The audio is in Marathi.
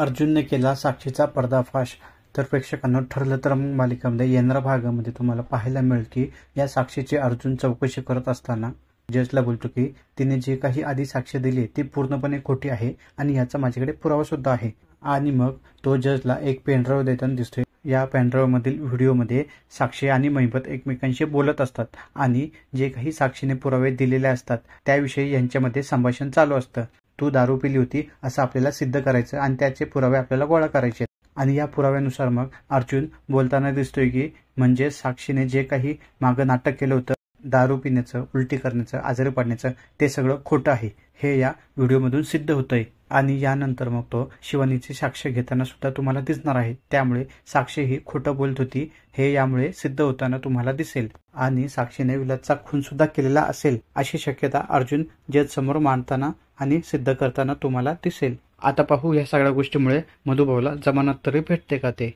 अर्जुनने केला साक्षीचा पर्दाफाश. तर प्रेक्षकांना ठरलं तर मग मालिकेमध्ये येणाऱ्या भागामध्ये तुम्हाला पाहायला मिळेल की या साक्षीची अर्जुन चौकशी करत असताना जजला बोलतो की तिने जे काही आधी साक्ष दिली ती पूर्णपणे खोटी आहे आणि याचा माझ्याकडे पुरावा सुद्धा आहे. आणि मग तो जजला एक पेनड्राईव्ह देताना दिसतोय. या पेनड्राईव्ह मधील व्हिडिओमध्ये साक्षी आणि महिपत एकमेकांशी बोलत असतात आणि जे काही साक्षीने पुरावे दिलेले असतात त्याविषयी यांच्यामध्ये संभाषण चालू असतं. तू दारू पिली होती असं आपल्याला सिद्ध करायचं आणि त्याचे पुरावे आपल्याला गोळा करायचे. आणि या पुराव्यानुसार मग अर्जुन बोलताना दिसतोय की म्हणजे साक्षीने जे काही मागं नाटक केलं होतं दारू पिण्याचं, उलटी करण्याचं, आजारी पडण्याचं ते सगळं खोटं आहे हे या व्हिडिओमधून सिद्ध होतंय. आणि यानंतर मग तो शिवानीची साक्ष घेताना सुद्धा तुम्हाला दिसणार आहे. त्यामुळे साक्षी ही खोटं बोलत होती हे यामुळे सिद्ध होताना तुम्हाला दिसेल. आणि साक्षीने विलासचा खून सुद्धा केलेला असेल अशी शक्यता अर्जुन जज समोर मांडताना आणि सिद्ध करताना तुम्हाला दिसेल. आता पाहू या सगळ्या गोष्टीमुळे मधुभाऊला जमानत तरी भेटते का ते.